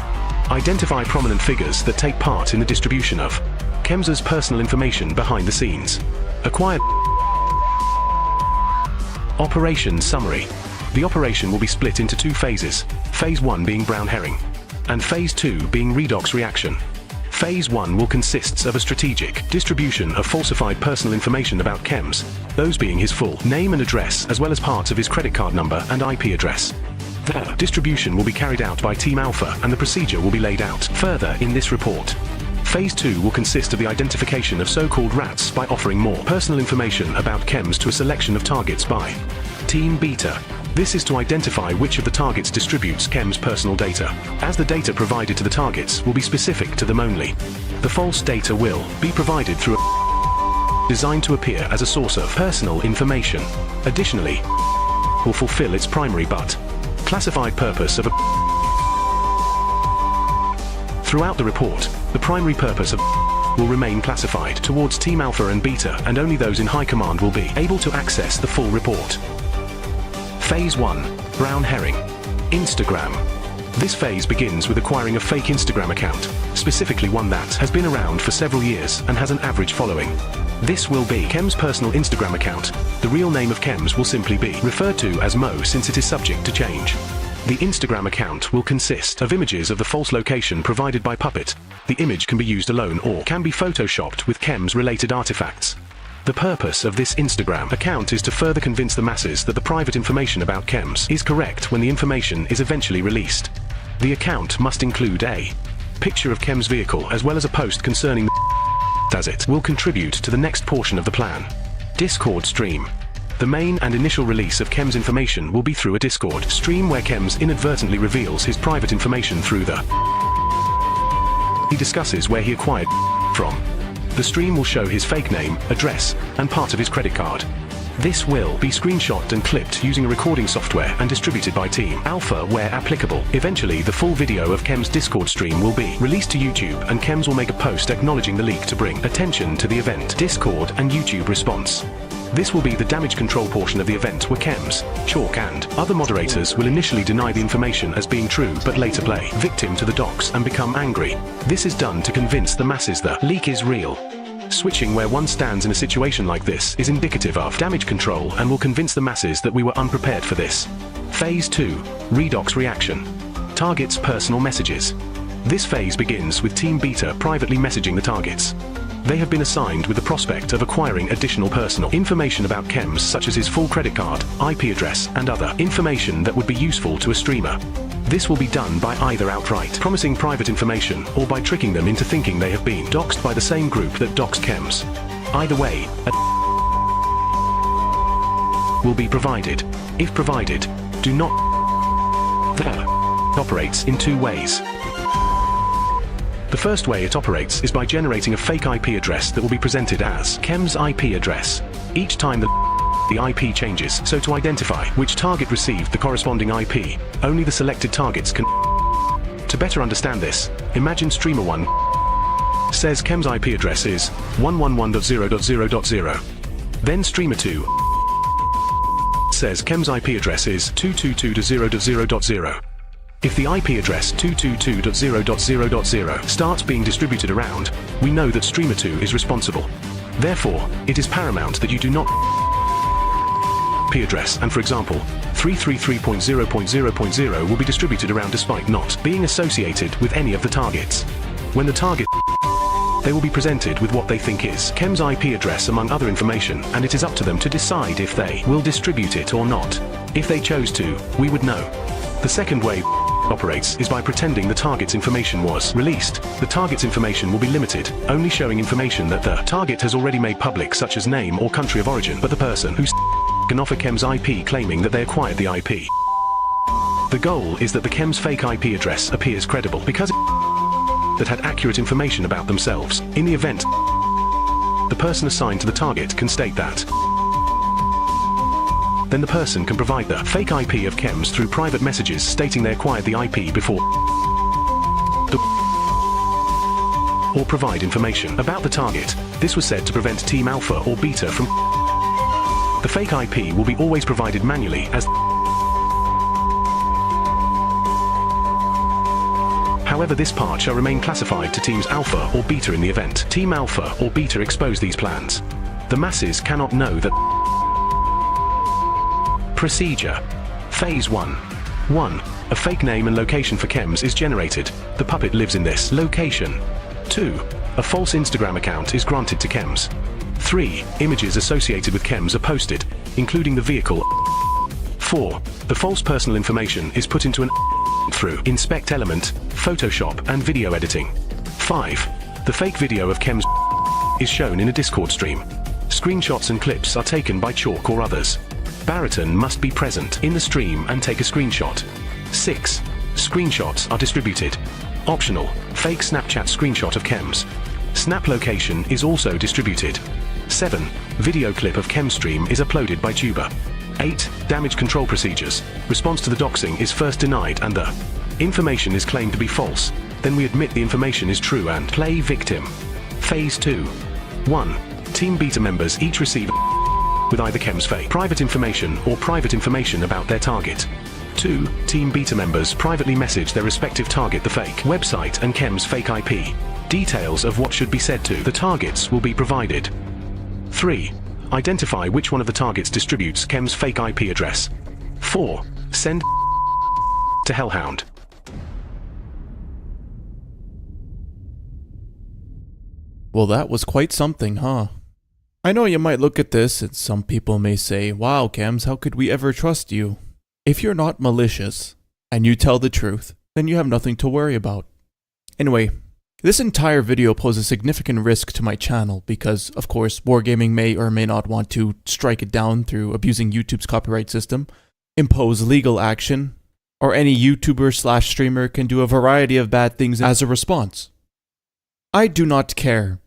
Identify prominent figures that take part in the distribution of Kems's personal information behind the scenes. Acquired. Operation summary. The operation will be split into 2 phases, Phase 1 being brown herring, and Phase 2 being redox reaction. Phase 1 will consist of a strategic distribution of falsified personal information about Chems, those being his full name and address as well as parts of his credit card number and IP address. The distribution will be carried out by Team Alpha and the procedure will be laid out further in this report. Phase 2 will consist of the identification of so-called rats by offering more personal information about Chems to a selection of targets by Team Beta. This is to identify which of the targets distributes Chems' personal data, as the data provided to the targets will be specific to them only. The false data will be provided through a designed to appear as a source of personal information. Additionally, will fulfill its primary but classified purpose of a. Throughout the report, the primary purpose of will remain classified towards Team Alpha and Beta, and only those in high command will be able to access the full report. Phase 1. Brown herring. Instagram. This phase begins with acquiring a fake Instagram account, specifically one that has been around for several years and has an average following. This will be Chems' personal Instagram account. The real name of Chems will simply be referred to as Mo since it is subject to change. The Instagram account will consist of images of the false location provided by Puppet. The image can be used alone or can be photoshopped with Chems-related artifacts. The purpose of this Instagram account is to further convince the masses that the private information about Chems is correct when the information is eventually released. The account must include a picture of Chems' vehicle as well as a post concerning the as it will contribute to the next portion of the plan. Discord stream. The main and initial release of Chems' information will be through a Discord stream where Chems inadvertently reveals his private information through the he discusses where he acquired from. The stream will show his fake name, address, and part of his credit card. This will be screenshot and clipped using a recording software and distributed by Team Alpha where applicable. Eventually, the full video of Chems' Discord stream will be released to YouTube and Chems will make a post acknowledging the leak to bring attention to the event. Discord and YouTube response. This will be the damage control portion of the event where Chems, Chalk and other moderators will initially deny the information as being true but later play victim to the docs and become angry. This is done to convince the masses the leak is real. Switching where one stands in a situation like this is indicative of damage control and will convince the masses that we were unprepared for this. Phase 2. Redox reaction. Targets personal messages. This phase begins with Team Beta privately messaging the targets. They have been assigned with the prospect of acquiring additional personal information about Chems such as his full credit card, IP address, and other information that would be useful to a streamer. This will be done by either outright promising private information or by tricking them into thinking they have been doxed by the same group that doxed Chems. Either way, a will be provided. If provided, do not. The operates in 2 ways. The first way it operates is by generating a fake IP address that will be presented as Chems' IP address. Each time the IP changes, so to identify which target received the corresponding IP, only the selected targets can. To better understand this, imagine Streamer 1 says Chems' IP address is 111.0.0.0. Then Streamer 2 says Chems' IP address is 222.0.0.0. If the IP address 222.0.0.0 starts being distributed around, we know that Streamer 2 is responsible. Therefore, it is paramount that you do not IP address, and for example, 333.0.0.0 will be distributed around despite not being associated with any of the targets. When the target they will be presented with what they think is Chems' IP address among other information, and it is up to them to decide if they will distribute it or not. If they chose to, we would know. The second way operates is by pretending the target's information was released. The target's information will be limited, only showing information that the target has already made public such as name or country of origin, but the person who can offer Chems' IP claiming that they acquired the IP. The goal is that the Chems' fake IP address appears credible because that had accurate information about themselves. In the event, the person assigned to the target can state that. Then the person can provide the fake IP of Chems through private messages stating they acquired the IP before or provide information about the target. This was said to prevent Team Alpha or Beta from. The fake IP will be always provided manually as. However, this part shall remain classified to Teams Alpha or Beta in the event Team Alpha or Beta expose these plans. The masses cannot know that. Procedure. Phase 1. 1. A fake name and location for Chems is generated. The puppet lives in this location. 2. A false Instagram account is granted to Chems. 3. Images associated with Chems are posted, including the vehicle. 4. The false personal information is put into an through Inspect Element, Photoshop, and video editing. 5. The fake video of Chems is shown in a Discord stream. Screenshots and clips are taken by Chalk or others. Baraton must be present in the stream and take a screenshot. 6. Screenshots are distributed. Optional, fake Snapchat screenshot of Chems. Snap location is also distributed. 7. Video clip of Chemstream is uploaded by Tuber. 8. Damage control procedures. Response to the doxing is first denied and the information is claimed to be false. Then we admit the information is true and play victim. Phase 2. 1. Team beta members each receive with either Chems fake private information or private information about their target. 2. Team beta members privately message their respective target the fake website and Chems fake IP. Details of what should be said to the targets will be provided. 3. Identify which one of the targets distributes Chems fake IP address. 4. Send to Hellhound. Well, that was quite something, huh? I know you might look at this and some people may say, wow, Chems, how could we ever trust you? If you're not malicious, and you tell the truth, then you have nothing to worry about. Anyway, this entire video poses significant risk to my channel because, of course, Wargaming may or may not want to strike it down through abusing YouTube's copyright system, impose legal action, or any YouTuber/streamer can do a variety of bad things as a response. I do not care.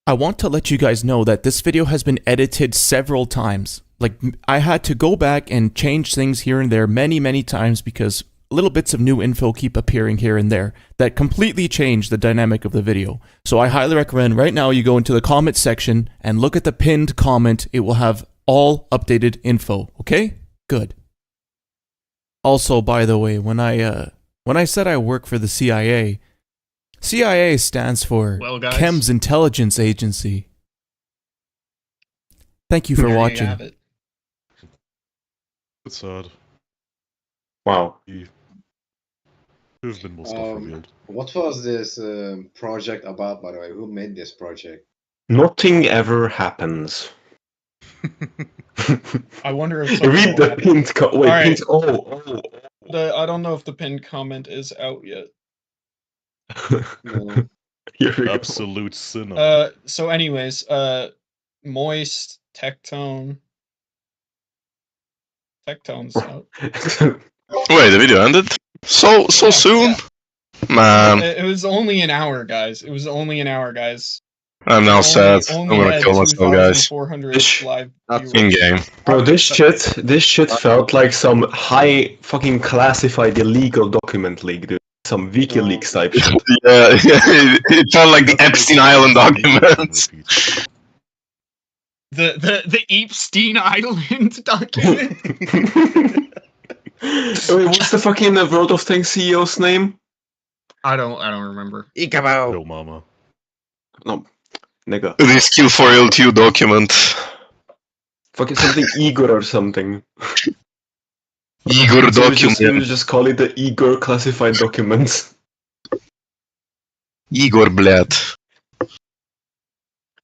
I want to let you guys know that this video has been edited several times. Like, I had to go back and change things here and there many times because little bits of new info keep appearing here and there that completely change the dynamic of the video. So I highly recommend right now you go into the comment section and look at the pinned comment. It will have all updated info, okay? Good. Also, by the way, when I said I work for the CIA, CIA stands for Chems Intelligence Agency. Thank you for watching. It's sad. Wow. There's been more stuff revealed. What was this project about, by the way? Who made this project? Nothing ever happens. I wonder if read the pinned comment. Right. Pinned. I don't know if the pinned comment is out yet. No. Absolute sinner. So anyways, Moist, Tectone's out. Wait, the video ended? So soon? Man. It was only an hour, guys. It was only an hour, guys. I'm now sad. I'm gonna kill myself, guys. In game. Bro, this shit felt like some high fucking classified illegal document leak, dude. Some WikiLeaks type shit. Yeah, it felt like the Epstein Island documents. The Epstein Island document. Wait, what's the fucking World of Tanks CEO's name? I don't remember. Ikabao. Yo, mama. No, nigga. The Skill for L2 document. Fucking something Igor or something. Igor document. We just call it the Igor classified documents. Igor, blad.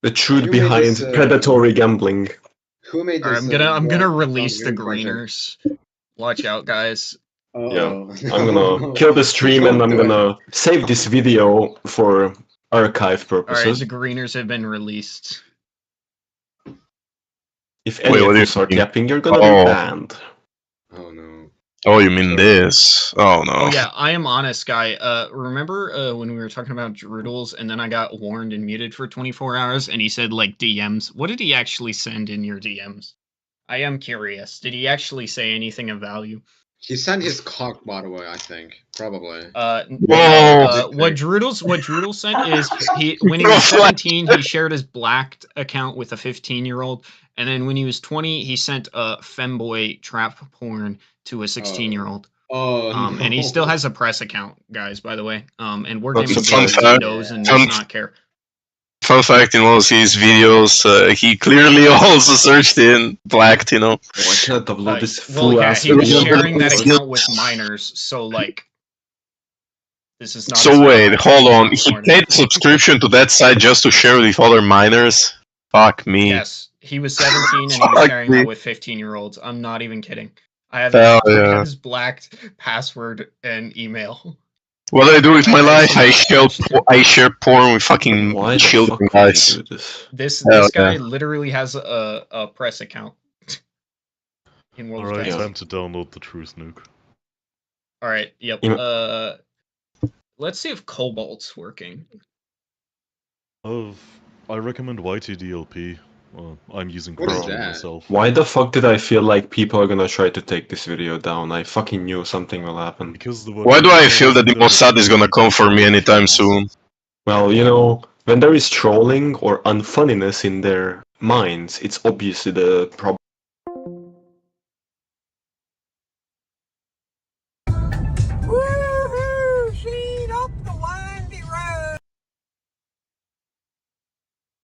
The truth behind predatory gambling. Who made Right, this? I'm gonna release the greeners. Watch out, guys. Yeah, I'm gonna kill the stream and I'm gonna save this video for archive purposes. Alright, the greeners have been released. If any of you start yapping, you're gonna be banned. Oh no. Oh, you mean this? Oh no. Oh yeah, I am honest, guy. Remember when we were talking about Droodles and then I got warned and muted for 24 hours and he said like DMs? What did he actually send in your DMs? I am curious. Did he actually say anything of value? He sent his cock, by the way, I think. Probably. What Droodle sent is when he was 17, he shared his blacked account with a 15-year-old, and then when he was 20, he sent a femboy trap porn to a 16-year-old. And he still has a press account, guys, by the way. And Wargaming knows and does not care. fun fact in one of his videos, he clearly also searched in blacked, you know. I can't upload this Well, full yeah, ass he was video. sharing that account with minors, so like, this is not. So wait, hold on. He paid a subscription to that site just to share with other minors? Fuck me. Yes, he was 17 and he was sharing that with 15-year-olds. I'm not even kidding. I have his blacked password and email. What do I do with my life? I share porn with fucking children, guys. This guy literally has a press account. In World of Alright, Tanks. time to download the Truth Nuke. Alright, yep. Let's see if Cobalt's working. I recommend YTDLP. I'm using Chrome myself. Why the fuck did I feel like people are gonna try to take this video down? I fucking knew something will happen. Why do I feel that the Mossad is gonna come for me anytime soon? Well, you know, when there is trolling or unfunniness in their minds, it's obviously the problem.